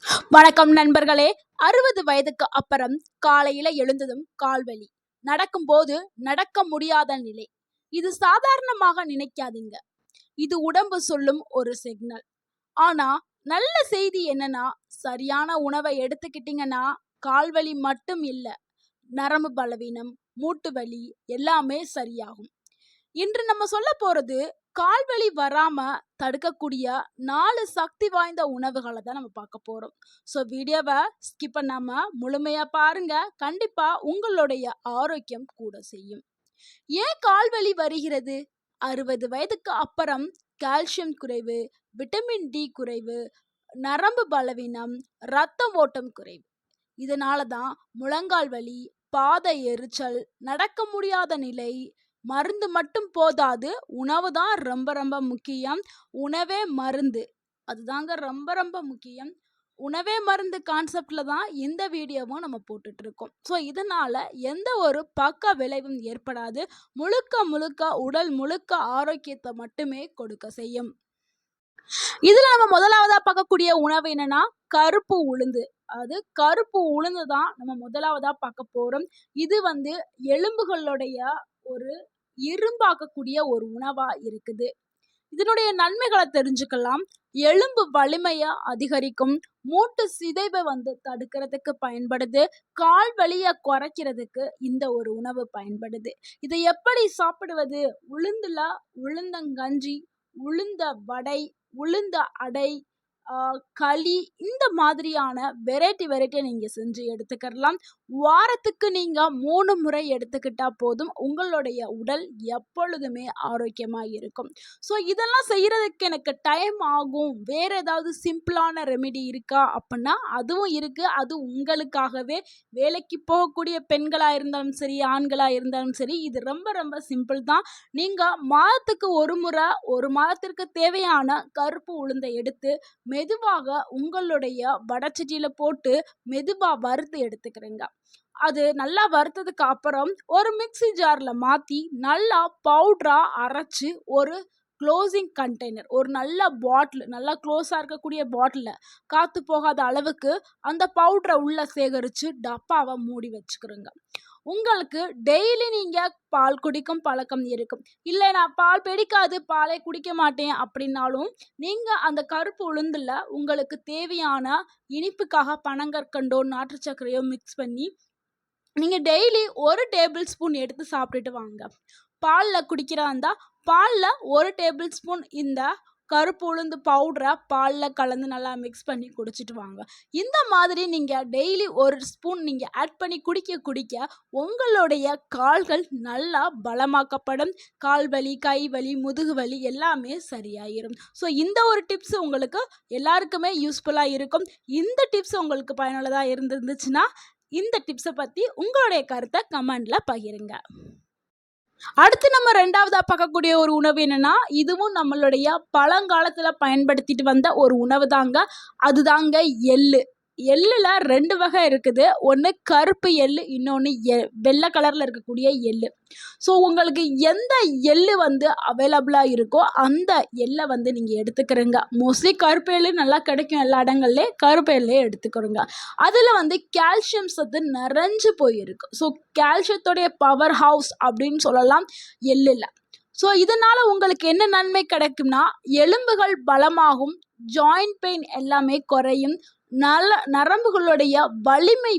வணக்கம் நண்பர்களே. 60 வயதுக்கு அப்புறம் காலையில எழுந்ததும் கால்வலி, நடக்கும்போது நடக்க முடியாத நிலை. இது சாதாரணமாக நினைக்காதீங்க. இது உடம்பு சொல்லும் ஒரு சிக்னல். ஆனா நல்ல செய்தி என்னன்னா, சரியான உணவை எடுத்துக்கிட்டீங்கன்னா கால்வலி மட்டும் இல்ல, நரம்பு பலவீனம், மூட்டு வலி எல்லாமே சரியாகும். இன்று நம்ம சொல்ல போறது கால்வலி வராம தடுக்கக்கூடிய 4 சக்தி வாய்ந்த உணவுகளை தான் நம்ம பார்க்க போறோம். ஸோ வீடியோவை ஸ்கிப் பண்ணாம முழுமையா பாருங்க. கண்டிப்பா உங்களுடைய ஆரோக்கியம் கூட செய்யும். ஏன் கால்வலி வருகிறது? 60 வயதுக்கு அப்புறம் கால்சியம் குறைவு, விட்டமின் டி குறைவு, நரம்பு பலவீனம், இரத்த ஓட்டம் குறைவு. இதனால தான் முழங்கால் வலி, பாத எரிச்சல், நடக்க முடியாத நிலை. மருந்து மட்டும் போதாது, உணவு தான் ரொம்ப ரொம்ப முக்கியம். உணவே மருந்து, அதுதாங்க ரொம்ப ரொம்ப முக்கியம். உணவே மருந்து கான்செப்ட்ல தான் இந்த வீடியோவும் நம்ம போட்டுட்டு இருக்கோம். ஸோ இதனால எந்த ஒரு பக்க விளைவும் ஏற்படாது. முழுக்க முழுக்க உடல் முழுக்க ஆரோக்கியத்தை மட்டுமே கொடுக்க செய்யும். இதுல நம்ம முதலாவதா பார்க்கக்கூடிய உணவு என்னன்னா கருப்பு உளுந்து. அது கருப்பு உளுந்து தான் நம்ம முதலாவதா பார்க்க போறோம். இது எலும்புகளுடைய ஒரு இரும்பாக்கக்கூடிய ஒரு உணவா இருக்குது. இதனுடைய நன்மைகளை தெரிஞ்சுக்கலாம். எலும்பு வலிமையை அதிகரிக்கும், மூட்டு சிதைவை தடுக்கிறதுக்கு பயன்படுது, கால் வலியை குறைக்கிறதுக்கு இந்த ஒரு உணவு பயன்படுது. இதை எப்படி சாப்பிடுவது? உளுந்துல உளுந்தங்கஞ்சி, உளுந்த வடை, உளுந்த அடை, களி, இந்த மாதிரியான வெரைட்டியை நீங்கள் செஞ்சு எடுத்துக்கலாம். வாரத்துக்கு நீங்கள் 3 முறை எடுத்துக்கிட்டா போதும். உங்களுடைய உடல் எப்பொழுதுமே ஆரோக்கியமாக இருக்கும். ஸோ இதெல்லாம் செய்கிறதுக்கு எனக்கு டைம் ஆகும், வேறு ஏதாவது சிம்பிளான ரெமெடி இருக்கா அப்படின்னா அதுவும் இருக்குது. அது உங்களுக்காகவே. வேலைக்கு போகக்கூடிய பெண்களாக இருந்தாலும் சரி, ஆண்களாக இருந்தாலும் சரி, இது ரொம்ப ரொம்ப சிம்பிள் தான். நீங்கள் மாதத்துக்கு ஒரு முறை, ஒரு மாதத்திற்கு தேவையான கருப்பு உளுந்தை எடுத்து மெதுவாக உங்களுடைய வடச்சட்டியில போட்டு மெதுவாக வறுத்து எடுத்துக்கிறேங்க. அது நல்லா வறுத்ததுக்கு அப்புறம் ஒரு மிக்ஸி ஜாரில் மாற்றி நல்லா பவுடராக அரைச்சி ஒரு க்ளோசிங் கண்டெய்னர், ஒரு நல்ல பாட்டில், நல்லா க்ளோஸாக இருக்கக்கூடிய பாட்டிலில் காற்று போகாத அளவுக்கு அந்த பவுடரை உள்ளே சேகரித்து டப்பாவை மூடி வச்சுக்கிறோங்க. உங்களுக்கு டெய்லி நீங்கள் பால் குடிக்கும் பழக்கம் இருக்கும், இல்லை நான் பால் பிடிக்காது, பாலை குடிக்க மாட்டேன் அப்படின்னாலும் நீங்கள் அந்த கருப்பு உளுந்தில் உங்களுக்கு தேவையான இனிப்புக்காக பனங்கற்கண்டோ நாட்டு சர்க்கரையோ மிக்ஸ் பண்ணி நீங்கள் டெய்லி 1 டேபிள் ஸ்பூன் எடுத்து சாப்பிட்டுட்டு வாங்க. பாலில் குடிக்கிறா இருந்தால் பாலில் 1 டேபிள் ஸ்பூன் இந்த கருப்பு உளுந்து பவுடரை பாலில் கலந்து நல்லா மிக்ஸ் பண்ணி குடிச்சிட்டு வாங்க. இந்த மாதிரி நீங்கள் டெய்லி 1 ஸ்பூன் நீங்கள் ஆட் பண்ணி குடிக்க உங்களுடைய கால்கள் நல்லா பலமாக்கப்படும். கால் வலி, கை வலி, முதுகு வலி எல்லாமே சரியாயிரும். ஸோ இந்த ஒரு டிப்ஸ் உங்களுக்கு எல்லாருக்குமே யூஸ்ஃபுல்லாக இருக்கும். இந்த டிப்ஸ் உங்களுக்கு பயனுள்ளதாக இருந்துச்சுன்னா இந்த டிப்ஸை பற்றி உங்களுடைய கருத்தை கமெண்டில் பகிருங்க. அடுத்து நம்ம 2வதா பார்க்கக்கூடிய ஒரு உணவு என்னன்னா, இதுவும் நம்மளுடைய பழங்காலத்துல பயன்படுத்திட்டு வந்த ஒரு உணவு தாங்க. அதுதாங்க எள்ளு. எள்ளுல 2 வகை இருக்குது. ஒன்று கருப்பு எள்ளு, இன்னொன்று வெள்ளை கலரில் இருக்கக்கூடிய எள்ளு. ஸோ உங்களுக்கு எந்த எள்ளு அவைலபிளாக இருக்கோ அந்த எள்ளை நீங்கள் எடுத்துக்கிறீங்க. மோஸ்ட்லி கருப்பு எள்ளு நல்லா கிடைக்கும், எல்லா இடங்கள்லேயே கருப்பு எள்ளையே எடுத்துக்கிறோங்க. அதில் கால்சியம் சத்து நிறைஞ்சு போயிருக்கு. ஸோ கால்சியத்துடைய பவர் ஹவுஸ் அப்படின்னு சொல்லலாம் எள்ளில். ஸோ இதனால் உங்களுக்கு என்ன நன்மை கிடைக்கும்னா, எலும்புகள் பலமாகும், ஜாயிண்ட் பெயின் எல்லாமே குறையும், நரம்புகளுடைய வலிமை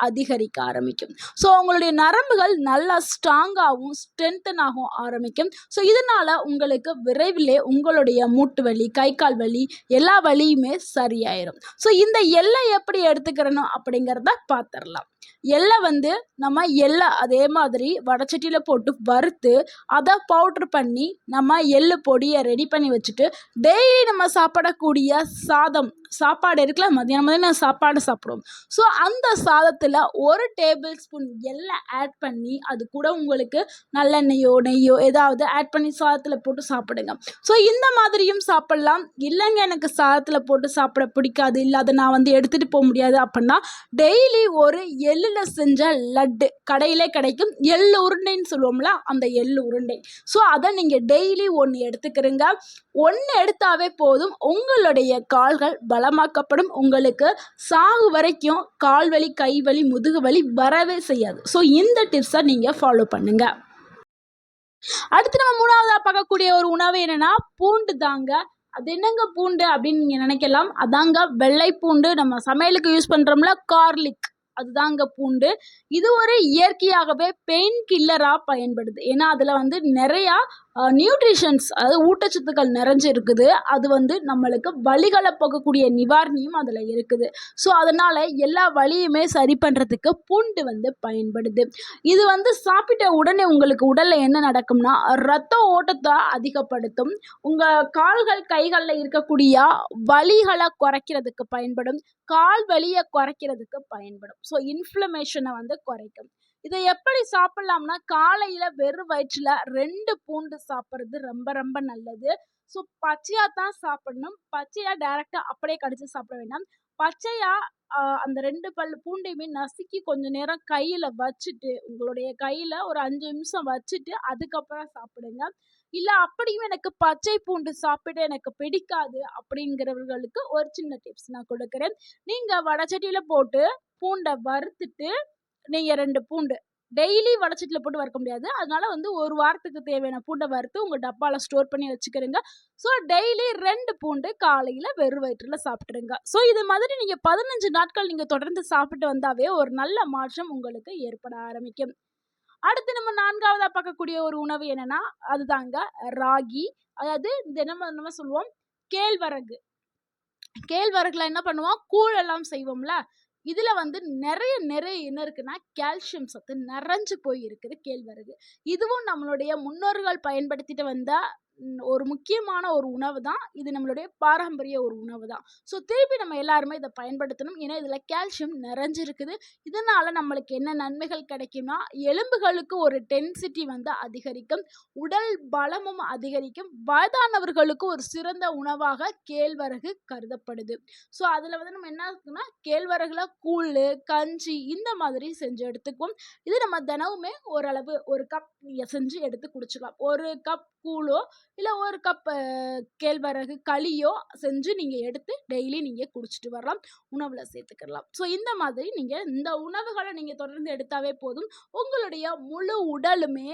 அதிகரிக்க ஆரம்பிக்கும். ஸோ உங்களுடைய நரம்புகள் நல்லா ஸ்ட்ராங்காகவும் ஸ்ட்ரென்தனாகவும் ஆரம்பிக்கும். ஸோ இதனால் உங்களுக்கு விரைவிலே உங்களுடைய மூட்டு வலி, கை கால் வலி எல்லா வலியுமே சரியாயிரும். ஸோ இந்த எள்ளை எப்படி எடுத்துக்கிறணும் அப்படிங்கிறத பார்த்துடலாம். எள்ளை நம்ம அதே மாதிரி வடச்சட்டியில் போட்டு வறுத்து அதை பவுட்ரு பண்ணி நம்ம எள்ளு பொடியை ரெடி பண்ணி வச்சுட்டு டெய்லி நம்ம சாப்பிடக்கூடிய சாப்பாடு இருக்குல்ல, மதியானம் சாப்பாடு சாப்பிடுவோம். ஸோ அந்த சாதத்தில் 1 டேபிள் ஸ்பூன் எள்ளை ஆட் பண்ணி அது கூட உங்களுக்கு நல்லெண்ணெயோ நெய்யோ ஏதாவது ஆட் பண்ணி சாதத்தில் போட்டு சாப்பிடுங்க. ஸோ இந்த மாதிரியும் சாப்பிடலாம். இல்லைங்க எனக்கு சாதத்தில் போட்டு சாப்பிட பிடிக்காது, இல்லை அதை நான் எடுத்துகிட்டு போக முடியாது அப்படின்னா டெய்லி ஒரு எள்ளில் செஞ்ச லட்டு கடையிலே கிடைக்கும், எள்ளு உருண்டைன்னு சொல்லுவோம்ல, அந்த எள்ளு உருண்டை. ஸோ அதை நீங்கள் டெய்லி 1 எடுத்துக்கிறீங்க. 1 எடுத்தாவே போதும், உங்களுடைய கால்கள் பலமாக்கப்படும். உங்களுக்கு சாகு வரைக்கும் கால் வலி, கை வலி, முதுகு வலி வரவே செய்யாது. ஸோ இந்த டிப்ஸை நீங்கள் ஃபாலோ பண்ணுங்க. அடுத்து நம்ம மூணாவதா பார்க்கக்கூடிய ஒரு உணவு என்னன்னா பூண்டு தாங்க. அது என்னங்க பூண்டு அப்படின்னு நீங்க நினைக்கலாம். அதாங்க வெள்ளை பூண்டு, நம்ம சமையலுக்கு யூஸ் பண்றோம்ல கார்லிக், அதுதாங்க பூண்டு. இது ஒரு இயற்கையாகவே பெயின் கில்லரா பயன்படுது. ஏன்னா அதுல வந்து நிறையா நியூட்ரிஷன்ஸ், அதாவது ஊட்டச்சத்துக்கள் நிறைஞ்சு இருக்குது. அது வந்து நம்மளுக்கு வலிகளை போக்கக்கூடிய நிவாரணியும் அதில் இருக்குது. ஸோ அதனால் எல்லா வலியுமே சரி பண்ணுறதுக்கு பூண்டு வந்து பயன்படுது. இது வந்து சாப்பிட்ட உடனே உங்களுக்கு உடலில் என்ன நடக்கும்னா ரத்த ஓட்டத்தை அதிகப்படுத்தும். உங்கள் கால்கள் கைகளில் இருக்கக்கூடிய வலிகளை குறைக்கிறதுக்கு பயன்படும். கால் வலியை குறைக்கிறதுக்கு பயன்படும். ஸோ இன்ஃப்ளமேஷனை வந்து குறைக்கும். இதை எப்படி சாப்பிடலாம்னா காலையில வெறும் வயிற்றுல 2 பூண்டு சாப்பிட்றது ரொம்ப ரொம்ப நல்லது. ஸோ பச்சையா தான் சாப்பிடணும். பச்சையா டைரக்டா அப்படியே கடிச்சு சாப்பிட வேண்டாம். பச்சையா அந்த 2 பல் பூண்டையுமே நசுக்கி கொஞ்ச நேரம் கையில வச்சுட்டு, உங்களுடைய கையில ஒரு 5 நிமிஷம் வச்சுட்டு அதுக்கப்புறம் சாப்பிடுங்க. இல்ல அப்படியும் எனக்கு பச்சை பூண்டு சாப்பிட எனக்கு பிடிக்காது அப்படிங்கிறவர்களுக்கு ஒரு சின்ன டிப்ஸ் நான் கொடுக்குறேன். நீங்க வடச்சட்டியில போட்டு பூண்டை வறுத்துட்டு, நீங்க 2 பூண்டு டெய்லி வடச்சட்டியில் போட்டு வறுக்க முடியாது. அதனால வந்து ஒரு வாரத்துக்கு தேவையான பூண்டை வறுத்து உங்கள் டப்பாவில் ஸ்டோர் பண்ணி வச்சுக்கிறீங்க. ஸோ டெய்லி 2 பூண்டு காலையில் வெறும் வயிற்றில் சாப்பிட்ருங்க. ஸோ இது மாதிரி நீங்கள் 15 நாட்கள் நீங்கள் தொடர்ந்து சாப்பிட்டு வந்தாவே ஒரு நல்ல மாற்றம் உங்களுக்கு ஏற்பட ஆரம்பிக்கும். அடுத்து நம்ம 4வதா பார்க்கக்கூடிய ஒரு உணவு என்னன்னா அதுதாங்க ராகி. அதாவது நம்ம சொல்லுவோம் கேழ்வரகு. கேழ்வரகுல என்ன பண்ணுவோம், கூழ் எல்லாம் செய்வோம்ல. இதுல வந்து நிறைய என்ன இருக்குன்னா கால்சியம் சத்து நிறைஞ்சு போய் இருக்குது கேழ்வரகு. இதுவும் நம்மளுடைய முன்னோர்கள் பயன்படுத்திட்டு வந்த ஒரு முக்கியமான ஒரு உணவு தான். இது நம்மளுடைய பாரம்பரிய ஒரு உணவு தான். ஸோ திருப்பி நம்ம எல்லாருமே இதை பயன்படுத்தணும். ஏன்னா இதில் கால்சியம் நிறைஞ்சிருக்குது. இதனால நம்மளுக்கு என்ன நன்மைகள் கிடைக்கும்னா எலும்புகளுக்கு ஒரு டென்சிட்டி வந்து அதிகரிக்கும், உடல் பலமும் அதிகரிக்கும். வயதானவர்களுக்கு ஒரு சிறந்த உணவாக கேழ்வரகு கருதப்படுது. ஸோ அதில் வந்து நம்ம என்ன இருக்குன்னா கேழ்வரகுல கூழ், கஞ்சி இந்த மாதிரி செஞ்சு எடுத்துக்குவோம். இது நம்ம தினமுமே ஓரளவு ஒரு கப் நீங்கள் செஞ்சு எடுத்து குடிச்சுக்கலாம். ஒரு கப் கூழோ இல்லை ஒரு கப் கேழ்வரகு களியோ செஞ்சு நீங்கள் எடுத்து டெய்லி நீங்கள் குடிச்சிட்டு வரலாம், உணவில் சேர்த்துக்கலாம். ஸோ இந்த மாதிரி நீங்கள் இந்த உணவுகளை நீங்கள் தொடர்ந்து எடுத்தாவே போதும். உங்களுடைய முழு உடலுமே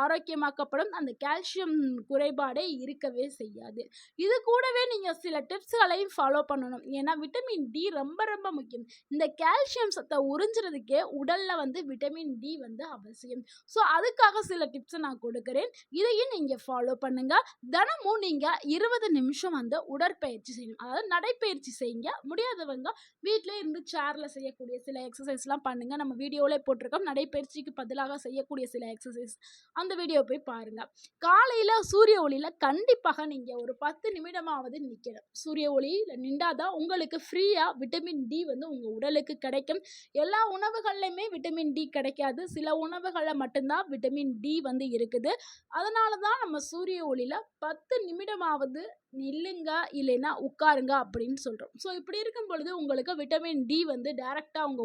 ஆரோக்கியமாக்கப்படும். அந்த கால்சியம் குறைபாடே இருக்கவே செய்யாது. இது கூடவே நீங்கள் சில டிப்ஸ்களையும் ஃபாலோ பண்ணணும். ஏன்னா விட்டமின் டி ரொம்ப ரொம்ப முக்கியம். இந்த கால்சியம் சத்தை உறிஞ்சுறதுக்கே உடலில் வந்து விட்டமின் டி வந்து அவசியம். ஸோ அதுக்காக சில டிப்ஸை நான் கொடுக்குறேன். இதையும் நீங்கள் ஃபாலோ பண்ணுங்க. தினமும் நீங்க 20 நிமிஷம் வந்து உடற்பயிற்சி செய்யணும். அதாவது நடைப்பயிற்சி செய்யுங்க. முடியாதவங்க வீட்டிலே இருந்து சேர்ல செய்யக்கூடிய சில எக்ஸசைஸ்லாம் பண்ணுங்க. நம்ம வீடியோவிலே போட்டிருக்கோம். நடைப்பயிற்சிக்கு பதிலாக செய்யக்கூடிய சில எக்ஸசைஸ், அந்த வீடியோ போய் பாருங்க. காலையில சூரிய ஒளியில கண்டிப்பாக நீங்க ஒரு 10 நிமிடமாவது நிற்கணும். சூரிய ஒளியில நின்றாதான் உங்களுக்கு ஃப்ரீயா விட்டமின் டி வந்து உங்க உடலுக்கு கிடைக்கும். எல்லா உணவுகள்லையுமே விட்டமின் டி கிடைக்காது. சில உணவுகளில் மட்டும்தான் விட்டமின் டி வந்து இருக்குது. அதனால தான் நம்ம சூரிய ஒளியில 10 நிமிடமாவது நில்லுங்க, இல்லைன்னா உட்காருங்க அப்படின்னு சொல்றோம். ஸோ இப்படி இருக்கும் பொழுது உங்களுக்கு விட்டமின் டி வந்து டைரக்டா உங்க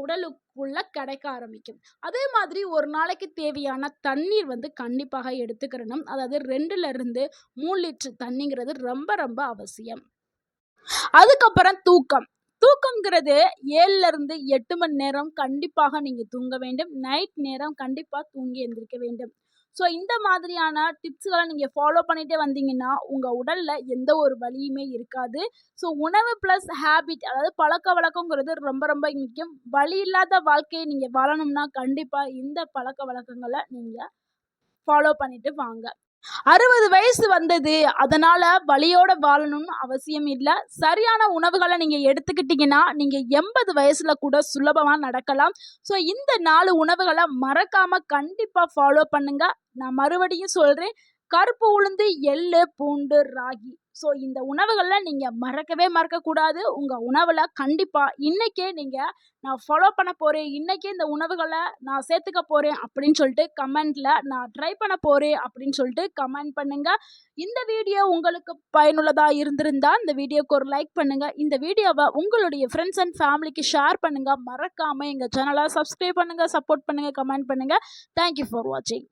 உடலுக்குள்ள கிடைக்க ஆரம்பிக்கும். அதே மாதிரி ஒரு நாளைக்கு தேவையான தண்ணீர் வந்து கண்டிப்பாக எடுத்துக்கிறணும். அதாவது 2ல இருந்து 3 லிட்டர் தண்ணிங்கிறது ரொம்ப ரொம்ப அவசியம். அதுக்கப்புறம் தூக்கம்ங்கிறது 7ல இருந்து 8 மணி நேரம் கண்டிப்பாக நீங்க தூங்க வேண்டும். நைட் நேரம் கண்டிப்பா தூங்கி எந்திரிக்க வேண்டும். ஸோ இந்த மாதிரியான டிப்ஸ்களை நீங்கள் ஃபாலோ பண்ணிகிட்டே வந்தீங்கன்னா உங்கள் உடலில் எந்த ஒரு வலியுமே இருக்காது. ஸோ உணவு ப்ளஸ் ஹேபிட், அதாவது பழக்க வழக்கங்கிறது ரொம்ப ரொம்ப முக்கியம். வலி இல்லாத வாழ்க்கையை நீங்கள் வாழணும்னா கண்டிப்பாக இந்த பழக்க வழக்கங்களை நீங்கள் ஃபாலோ பண்ணிட்டு வாங்க. 60 வயசு வந்தது அதனால வலியோட வாழணும்னு அவசியம் இல்லை. சரியான உணவுகளை நீங்க எடுத்துக்கிட்டீங்கன்னா நீங்க 80 வயசுல கூட சுலபமா நடக்கலாம். ஸோ இந்த 4 உணவுகளை மறக்காம கண்டிப்பா ஃபாலோ பண்ணுங்க. நான் மறுபடியும் சொல்றேன், கருப்பு உளுந்து, எள்ளு, பூண்டு, ராகி. ஸோ இந்த உணவுகளில் நீங்கள் மறக்கக்கூடாது. உங்கள் உணவில் கண்டிப்பாக இன்றைக்கே நான் ஃபாலோ பண்ண போகிறேன், இன்றைக்கே இந்த உணவுகளை நான் சேர்த்துக்க போகிறேன் அப்படின்னு சொல்லிட்டு கமெண்ட்டில் நான் ட்ரை பண்ண போகிறேன் அப்படின்னு சொல்லிட்டு கமெண்ட் பண்ணுங்கள். இந்த வீடியோ உங்களுக்கு பயனுள்ளதாக இருந்திருந்தால் இந்த வீடியோக்கு ஒரு லைக் பண்ணுங்கள். இந்த வீடியோவை உங்களுடைய ஃப்ரெண்ட்ஸ் அண்ட் ஃபேமிலிக்கு ஷேர் பண்ணுங்கள். மறக்காமல் எங்கள் சேனலை சப்ஸ்கிரைப் பண்ணுங்கள், சப்போர்ட் பண்ணுங்கள், கமெண்ட் பண்ணுங்கள். தேங்க்யூ ஃபார் வாட்சிங்.